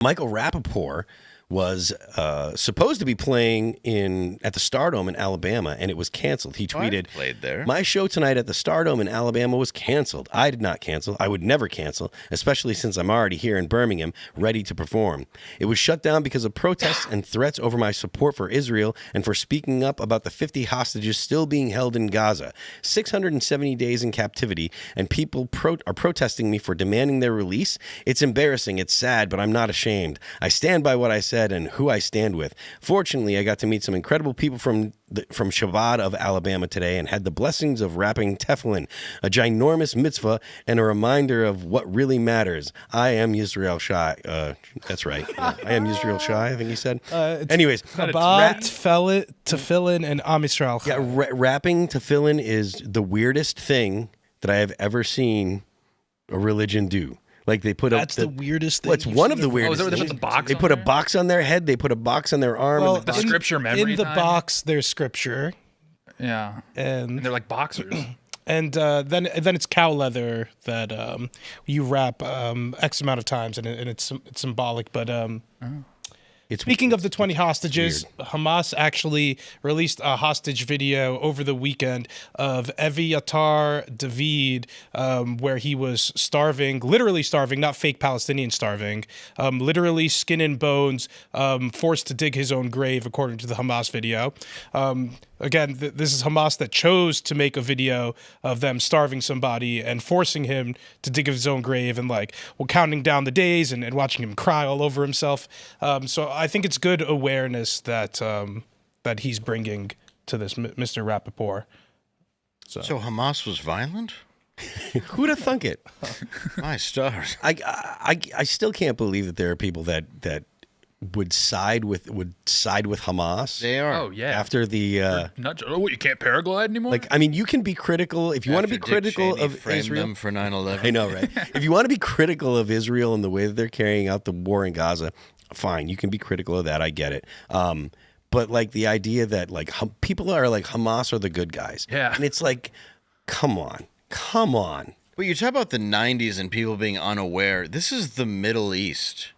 Michael Rapaport was supposed to be playing at the Stardome in Alabama, and it was canceled. He tweeted, played there. "My show tonight at the Stardome in Alabama was canceled. I did not cancel. I would never cancel, especially since I'm already here in Birmingham, ready to perform. It was shut down because of protests and threats over my support for Israel and for speaking up about the 50 hostages still being held in Gaza. 670 days in captivity, and people are protesting me for demanding their release. It's embarrassing. It's sad, but I'm not ashamed. I stand by what I said and who I stand with. Fortunately, I got to meet some incredible people from Shabbat of Alabama today and had the blessings of wrapping tefillin, a ginormous mitzvah and a reminder of what really matters. I am Yisrael Shai." That's right. I am Yisrael Shai, I think he said. Anyways. Shabbat, tefillin, and Am Yisrael. Yeah, wrapping tefillin is the weirdest thing that I have ever seen a religion do. Like they put That's the weirdest thing. Well, it's one of the weirdest they things. put the box They on put a there? box on their head. They put a box on their arm. Well, and The scripture memory in the time? box, there's scripture, Yeah. and They're like boxers. and then it's cow leather that you wrap X amount of times, and it's symbolic. But speaking of the 20 hostages, Hamas actually released a hostage video over the weekend of Eviatar David, where he was starving, literally starving, not fake Palestinian starving, literally skin and bones, forced to dig his own grave, according to the Hamas video. Again, this is Hamas that chose to make a video of them starving somebody and forcing him to dig his own grave and counting down the days and watching him cry all over himself. So I think it's good awareness that that he's bringing to this, Mr. Rapaport. So Hamas was violent? who'd have thunk it? My stars. I still can't believe that there are people that would side with Hamas. They are. Oh, yeah. After the You can't paraglide anymore? you can be critical if you want to be critical of Israel them for 9/11. I know, right? If you want to be critical of Israel and the way that they're carrying out the war in Gaza, fine, you can be critical of that. I get it. But the idea that people are like Hamas are the good guys. Yeah. And it's like, come on. But you talk about the 90s and people being unaware. This is the Middle East.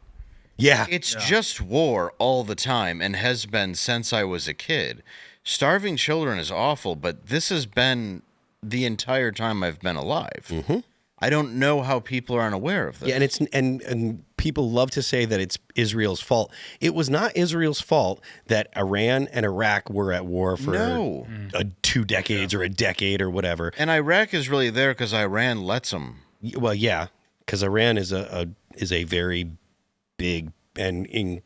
Yeah. It's just war all the time and has been since I was a kid. Starving children is awful, but this has been the entire time I've been alive. Mm-hmm. I don't know how people are unaware of this. Yeah, and it's and people love to say that it's Israel's fault. It was not Israel's fault that Iran and Iraq were at war for 2 decades or a decade or whatever. And Iraq is really there because Iran lets them. Well, yeah, because Iran is a very big and in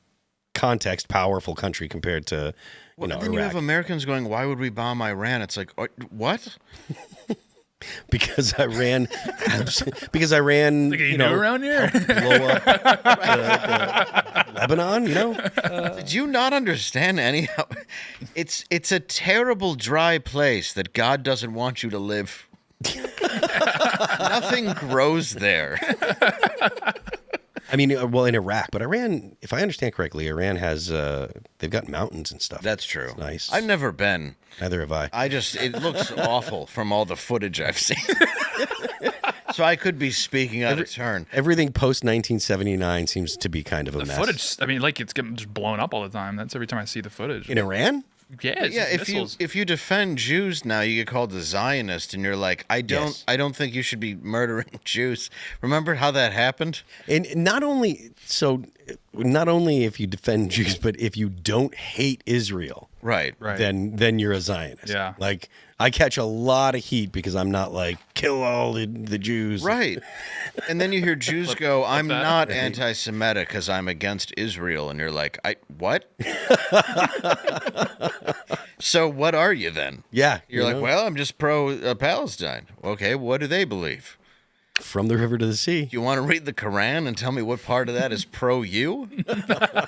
context powerful country compared to Then Iraq. you have Americans going, "Why would we bomb Iran?" It's like, what? Because Iran, around here? blow up Lebanon, Did you not understand anyhow? It's a terrible dry place that God doesn't want you to live. Nothing grows there. I mean, in Iraq, but Iran, if I understand correctly, Iran has they've got mountains and stuff. That's true. It's nice. I've never been. Neither have I. It looks awful from all the footage I've seen. So I could be speaking out of turn. Everything post 1979 seems to be kind of a mess. Footage, it's getting just blown up all the time. That's every time I see the footage. In Iran? Yeah, it's Yeah, missiles. if you defend Jews now, you get called a Zionist, and you're like, I don't think you should be murdering Jews. Remember how that happened? And not only if you defend Jews, but if you don't hate Israel, Right. then you're a Zionist. Yeah. Like I catch a lot of heat because I'm not like kill all the Jews. Right. And then you hear Jews go, I'm not anti-Semitic because I'm against Israel. And you're like, what? So what are you then? Yeah. You're like, well, I'm just pro-Palestine. Okay, what do they believe? From the river to the sea. You want to read the Quran and tell me what part of that is pro-you?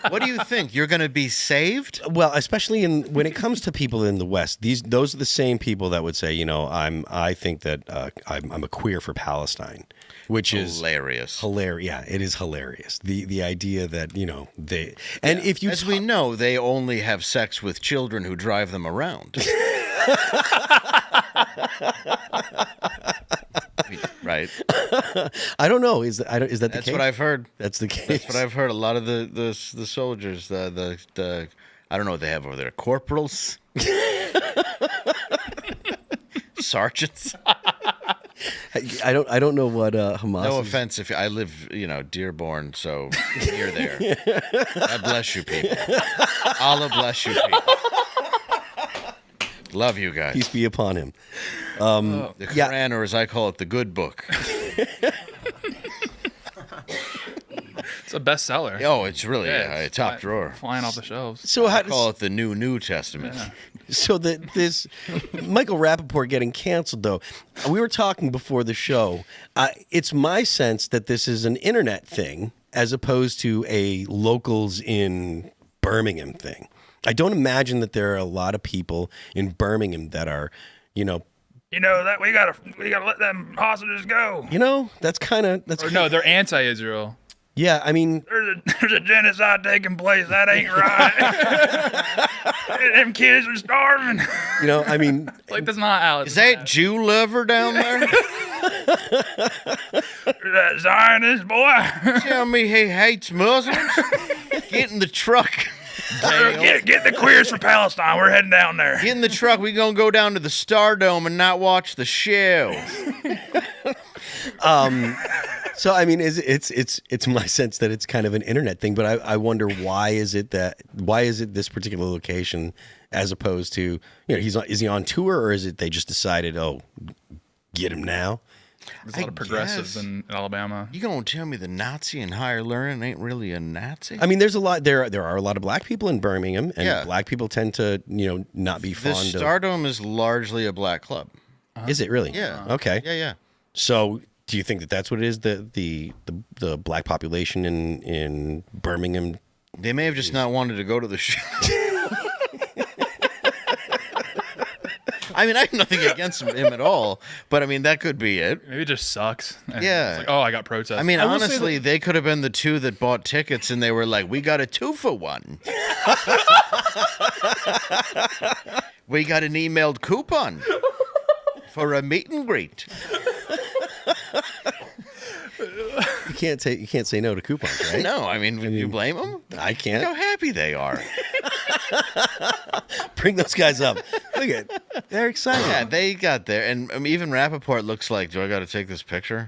What do you think? You're going to be saved? Well, especially when it comes to people in the West, those are the same people that would say, I think that I'm a queer for Palestine, which is hilarious. Yeah, it is hilarious. The idea that they if you we know, they only have sex with children who drive them around. Right. right. I don't know. Is that the case? That's what I've heard. That's the case. That's what I've heard. A lot of the soldiers, the I don't know what they have over there. Corporals, sergeants. I don't know what Hamas. No is. offense if I live, Dearborn, so near there. God bless you people. Allah bless you people. Love you guys. Peace be upon him. The Quran, or as I call it, the good book. It's a bestseller. Oh, it's really it's top drawer. Flying off the shelves. So how I call it the New Testament. Yeah. So this Michael Rapaport getting canceled, though, we were talking before the show. It's my sense that this is an internet thing as opposed to a locals in Birmingham thing. I don't imagine that there are a lot of people in Birmingham that are, that we gotta let them hostages go. that's kind of No, they're anti-Israel. Yeah, I mean, There's a genocide taking place. That ain't right. Them kids are starving. I mean, Like, that's not how it's Is that Jew lover down there? that Zionist boy. Tell me he hates Muslims? Get in the truck. Get the queers for Palestine. We're heading down there. Get in the truck. We're going to go down to the Stardome and not watch the show. so I mean, it's my sense that it's kind of an internet thing, but I wonder why is it this particular location as opposed to is he on tour, or is it they just decided, get him now? There's a lot of progressives in Alabama. You going to tell me the Nazi in higher learning ain't really a Nazi? I mean, there's a lot. There are a lot of black people in Birmingham, and black people tend to not be the fond of. Stardome is largely a black club. Is it really? Yeah. Okay. Yeah. So, do you think that that's what it is? The black population in Birmingham. They may have just not wanted to go to the show. I mean, I have nothing against him at all, but I mean, that could be it. Maybe it just sucks. Yeah. It's like, I got protested. I mean, honestly, they could have been the two that bought tickets and they were like, we got a 2-for-1. We got an emailed coupon for a meet and greet. You can't say no to coupons, right? No, I mean, would you blame them? I can't. Look how happy they are. Bring those guys up. Look at, they're excited. Yeah, they got there. And even Rapaport looks like, do I got to take this picture?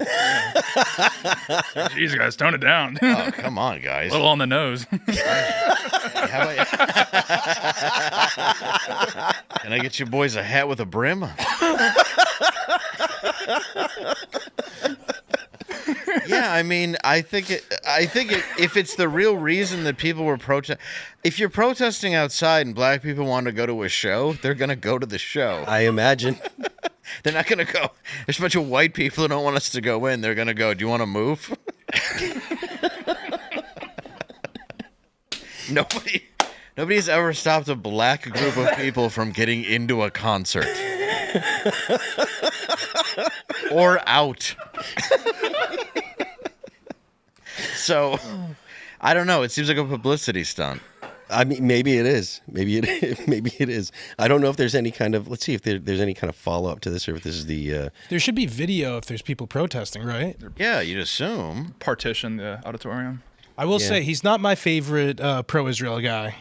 Jeez, guys, tone it down. Oh, come on, guys. A little on the nose. How about Can I get you boys a hat with a brim? Yeah, I mean, I think if it's the real reason that people were protesting, if you're protesting outside and black people want to go to a show, they're gonna go to the show. I imagine. They're not gonna go. There's a bunch of white people who don't want us to go in. They're gonna go, do you want to move? Nobody's ever stopped a black group of people from getting into a concert. Or out. So, I don't know. It seems like a publicity stunt. I mean, maybe it is. Maybe it is. I don't know if there's any kind of. Let's see if there's any kind of follow up to this, or if this is the. There should be video if there's people protesting, right? Yeah, you'd assume. Partition the auditorium. I will say he's not my favorite pro-Israel guy.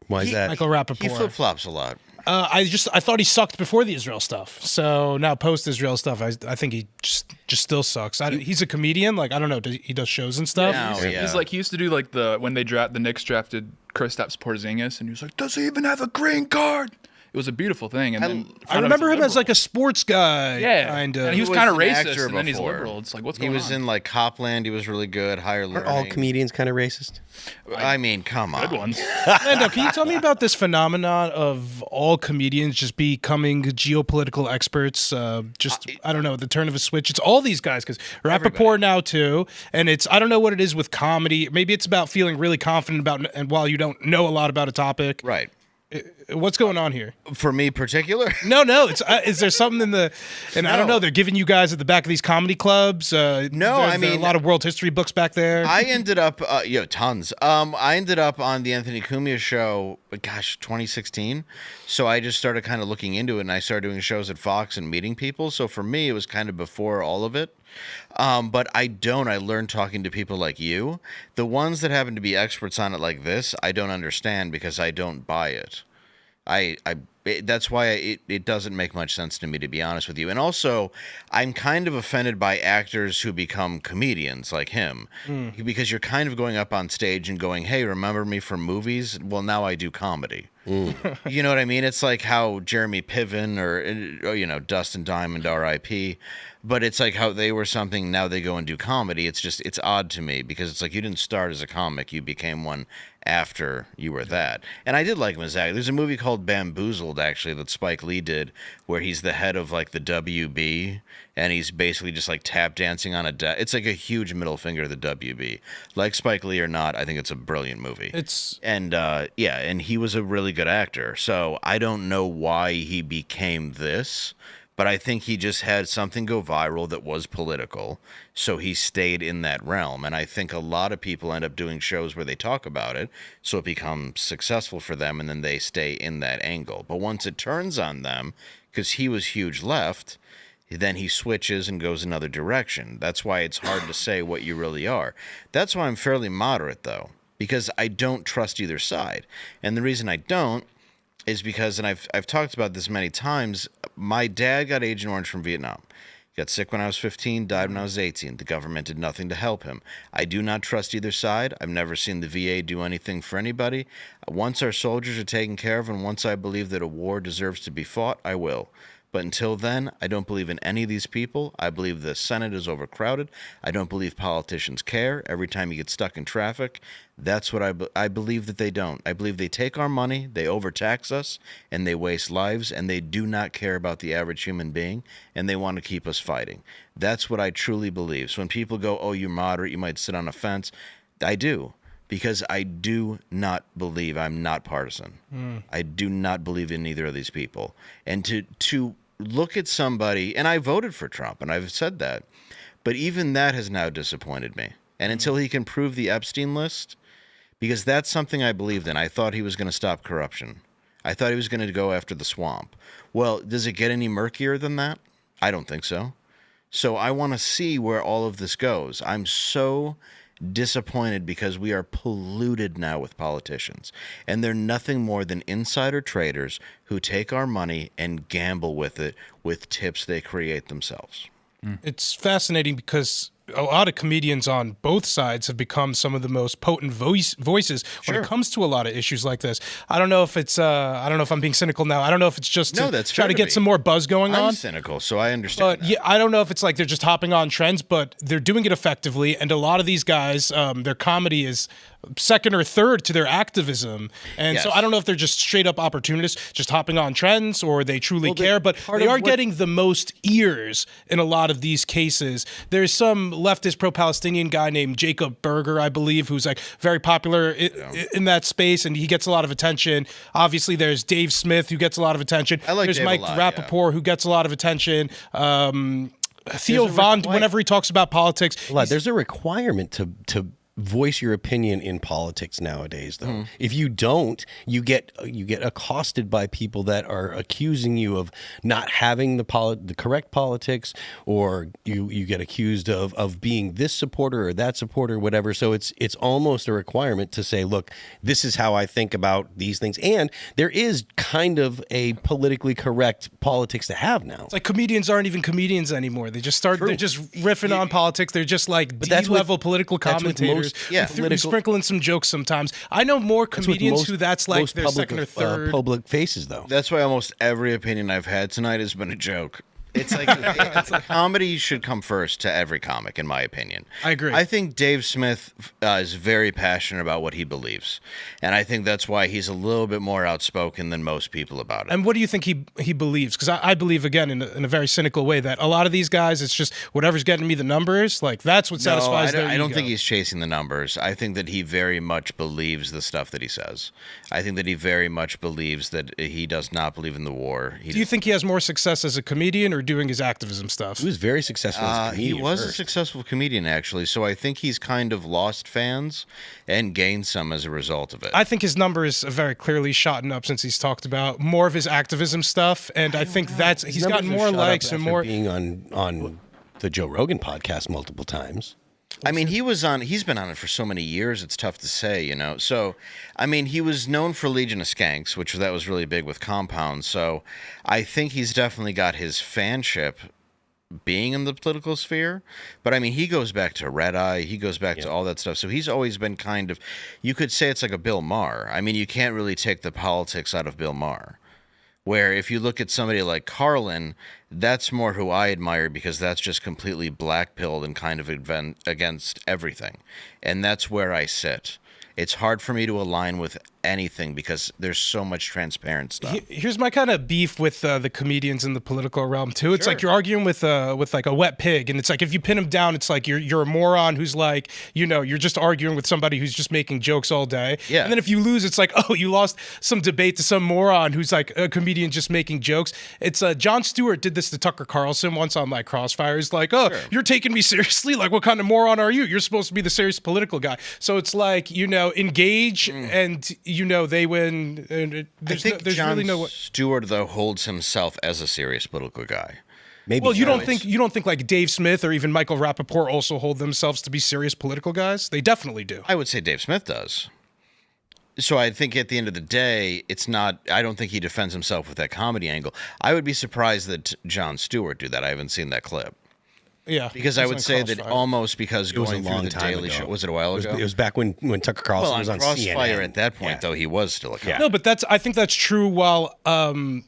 Why is that? Michael Rapaport. He flip flops a lot. I thought he sucked before the Israel stuff. So now post Israel stuff, I think he just still sucks. He's a comedian. Like, I don't know. He does shows and stuff. Yeah. He used to do like when the Knicks drafted Kristaps Porzingis, and he was like, does he even have a green card? It was a beautiful thing. And then I remember him as like a sports guy. Yeah, kind and of. he was He kind of was an racist, actor and then he's before. liberal. It's like, what's going on? He was in like Copland. He was really good. Higher learning. Are all comedians kind of racist? I mean, come on. Good ones. Landau, can you tell me about this phenomenon of all comedians just becoming geopolitical experts? I don't know, the turn of a switch. It's all these guys, because Rapaport now too, and I don't know what it is with comedy. Maybe it's about feeling really confident about, and while you don't know a lot about a topic. Right. What's going on here? For me, particular. No. It's is there something in the? And I don't know. They're giving you guys at the back of these comedy clubs. I mean, a lot of world history books back there. I ended up, tons. I ended up on the Anthony Cumia show, 2016. So I just started kind of looking into it, and I started doing shows at Fox and meeting people. So for me, it was kind of before all of it. But I don't. I learned talking to people like you. The ones that happen to be experts on it like this, I don't understand because I don't buy it. That's why it doesn't make much sense to me, to be honest with you. And also, I'm kind of offended by actors who become comedians like him, because you're kind of going up on stage and going, "Hey, remember me from movies? Well, now I do comedy." You know what I mean? It's like how Jeremy Piven or Dustin Diamond, R.I.P. But it's like how they were something, now they go and do comedy. It's odd to me because it's like you didn't start as a comic, you became one after you were that. And I did like him as actor. There's a movie called Bamboozled, actually, that Spike Lee did, where he's the head of like the WB, and he's basically just like tap dancing on a deck. It's like a huge middle finger to the WB. Like Spike Lee or not, I think it's a brilliant movie. And he was a really good actor. So I don't know why he became this. But I think he just had something go viral that was political, so he stayed in that realm. And I think a lot of people end up doing shows where they talk about it, so it becomes successful for them, and then they stay in that angle. But once it turns on them, because he was huge left, then he switches and goes another direction. That's why it's hard to say what you really are. That's why I'm fairly moderate, though, because I don't trust either side. And the reason I don't is because, and I've talked about this many times, my dad got Agent Orange from Vietnam. He got sick when I was 15, died when I was 18. The government did nothing to help him. I do not trust either side. I've never seen the VA do anything for anybody. Once our soldiers are taken care of, and once I believe that a war deserves to be fought, I will. But until then, I don't believe in any of these people. I believe the Senate is overcrowded. I don't believe politicians care. Every time you get stuck in traffic, that's what I believe that they don't. I believe they take our money, they overtax us, and they waste lives, and they do not care about the average human being, and they want to keep us fighting. That's what I truly believe. So when people go, "Oh, you're moderate, you might sit on a fence," I do. Because I do not believe, I'm not partisan. I do not believe in either of these people. And to look at somebody, and I voted for Trump, and I've said that, but even that has now disappointed me. And until he can prove the Epstein list, because that's something I believed in. I thought he was going to stop corruption. I thought he was going to go after the swamp. Well, does it get any murkier than that? I don't think so. So I want to see where all of this goes. I'm so disappointed because we are polluted now with politicians, and they're nothing more than insider traders who take our money and gamble with it with tips they create themselves. It's fascinating because a lot of comedians on both sides have become some of the most potent voices when it comes to a lot of issues like this. I don't know if it's I don't know if I'm being cynical now. I don't know if it's just to try to get some more buzz going on. I'm cynical, so I understand. But yeah, I don't know if it's like they're just hopping on trends, but they're doing it effectively. And a lot of these guys, their comedy is second or third to their activism. And so I don't know if they're just straight up opportunists, just hopping on trends, or they truly care, but they are getting the most ears in a lot of these cases. There's some leftist pro-Palestinian guy named Jacob Berger, I believe, who's like very popular in that space, and he gets a lot of attention. Obviously, there's Dave Smith, who gets a lot of attention. There's Mike Rapaport, who gets a lot of attention. Theo Von, whenever he talks about politics. There's a requirement to voice your opinion in politics nowadays, though. If you don't, you get accosted by people that are accusing you of not having the correct politics, or you get accused of being this supporter or that supporter, whatever. So it's almost a requirement to say, look, this is how I think about these things. And there is kind of a politically correct politics to have now. It's like comedians aren't even comedians anymore. They just they're just riffing on politics. They're just like D-level political commentators. We sprinkle in some jokes sometimes. I know more comedians who that's like their second or third public faces, though. That's why almost every opinion I've had tonight has been a joke. It's like comedy should come first to every comic, in my opinion. I agree. I think Dave Smith is very passionate about what he believes, and I think that's why he's a little bit more outspoken than most people about it. And what do you think he believes? Because I believe, again, in a very cynical way, that a lot of these guys, it's just whatever's getting me the numbers. Like, that's what satisfies their ego. I don't think he's chasing the numbers. I think that he very much believes the stuff that he says. I think that he very much believes that he does not believe in the war. Do you think he has more success as a comedian or doing his activism stuff? He was very successful as a comedian. He was a successful comedian, actually, so I think he's kind of lost fans and gained some as a result of it. I think his numbers are very clearly shot up since he's talked about more of his activism stuff, and I think he's gotten more likes and more being on the Joe Rogan podcast multiple times. I mean, he's been on it for so many years, it's tough to say, you know. So, I mean, he was known for Legion of Skanks, which that was really big with Compound. So, I think he's definitely got his fanship being in the political sphere. But, I mean, he goes back to Red Eye. He goes back to all that stuff. So, he's always been kind of, you could say it's like a Bill Maher. I mean, you can't really take the politics out of Bill Maher. Where if you look at somebody like Carlin, that's more who I admire because that's just completely black-pilled and kind of against everything. And that's where I sit. It's hard for me to align with anything because there's so much transparent stuff. Here's my kind of beef with the comedians in the political realm too. It's like you're arguing with like a wet pig, and it's like if you pin him down, it's like you're a moron who's like, you know, you're just arguing with somebody who's just making jokes all day. Yeah. And then if you lose, it's like, oh, you lost some debate to some moron who's like a comedian just making jokes. It's Jon Stewart did this to Tucker Carlson once on like Crossfire. He's like, oh, you're taking me seriously? Like, what kind of moron are you? You're supposed to be the serious political guy. So it's like, you know, engage and, you know, they win. And I think Jon really no Stewart, though, holds himself as a serious political guy. Maybe. Well, you don't think like Dave Smith or even Michael Rapaport also hold themselves to be serious political guys? They definitely do. I would say Dave Smith does. So I think at the end of the day, it's not, I don't think he defends himself with that comedy angle. I would be surprised that Jon Stewart do that. I haven't seen that clip. Yeah. Because I would say that almost because going through the Daily Show, was it a while ago? It was back when Tucker Carlson was on Crossfire CNN. at that point, though, he was still a comic. No, but I think that's true while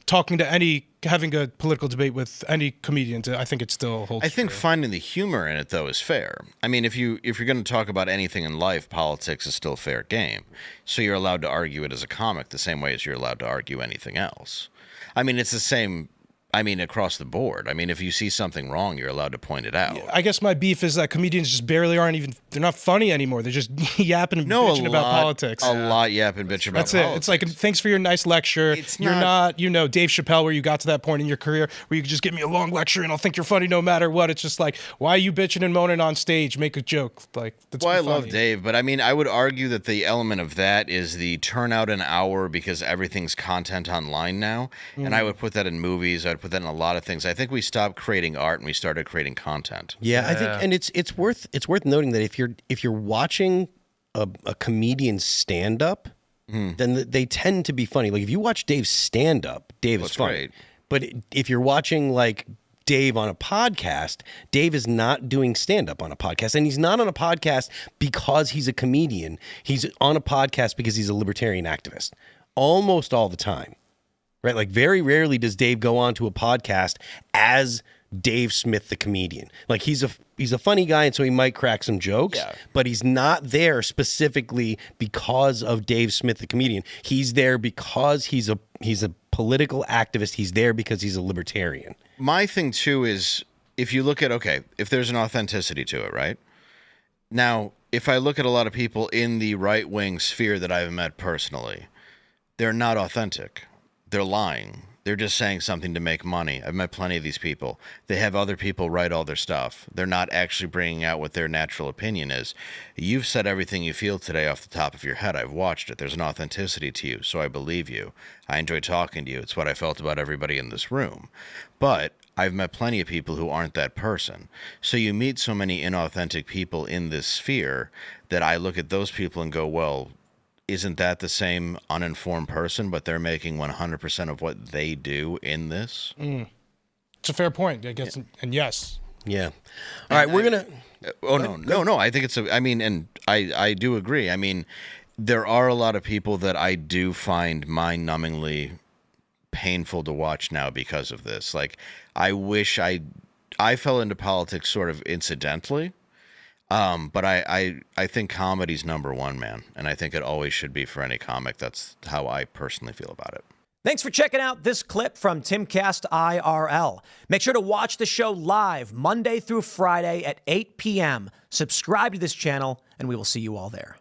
talking to having a political debate with any comedian. I think it still holds I think true. finding the humor in it, though, is fair. I mean, if you're going to talk about anything in life, politics is still fair game. So you're allowed to argue it as a comic the same way as you're allowed to argue anything else. I mean, it's the same. I mean, across the board. I mean, if you see something wrong, you're allowed to point it out. I guess my beef is that comedians just barely they're not funny anymore. They're just yapping and bitching about politics. A lot yapping and bitching about That's politics. it. It's like, thanks for your nice lecture. You're not, you know, Dave Chappelle, where you got to that point in your career where you could just give me a long lecture and I'll think you're funny no matter what. It's just like, why are you bitching and moaning on stage? Make a joke. Like, that's I love Dave, but I mean, I would argue that the element of that is the turnout an hour because everything's content online now. And I would put that in movies. I would put that in a lot of things. I think we stopped creating art and we started creating content. Yeah, I think, and it's worth noting that if you're watching a comedian stand up, then they tend to be funny. Like if you watch Dave's stand up, Dave is funny. Great. But if you're watching like Dave on a podcast, Dave is not doing stand up on a podcast, and he's not on a podcast because he's a comedian. He's on a podcast because he's a libertarian activist. Almost all the time. Right? Like very rarely does Dave go on to a podcast as Dave Smith, the comedian. Like he's a funny guy, and so he might crack some jokes, but he's not there specifically because of Dave Smith, the comedian. He's there because he's a political activist. He's there because he's a libertarian. My thing too is if you look at, if there's an authenticity to it, right? Now, if I look at a lot of people in the right-wing sphere that I've met personally, they're not authentic. They're lying. They're just saying something to make money. I've met plenty of these people. They have other people write all their stuff. They're not actually bringing out what their natural opinion is. You've said everything you feel today off the top of your head. I've watched it. There's an authenticity to you, so I believe you. I enjoy talking to you. It's what I felt about everybody in this room. But I've met plenty of people who aren't that person. So you meet so many inauthentic people in this sphere that I look at those people and go, well, isn't that the same uninformed person, but they're making 100% of what they do in this? It's a fair point, I guess. And yes. Yeah. All right, we're going to... No. I think it's and I do agree. I mean, there are a lot of people that I do find mind-numbingly painful to watch now because of this. Like, I wish I fell into politics sort of incidentally. But I think comedy's number one, man. And I think it always should be for any comic. That's how I personally feel about it. Thanks for checking out this clip from Timcast IRL. Make sure to watch the show live Monday through Friday at 8 p.m. Subscribe to this channel, and we will see you all there.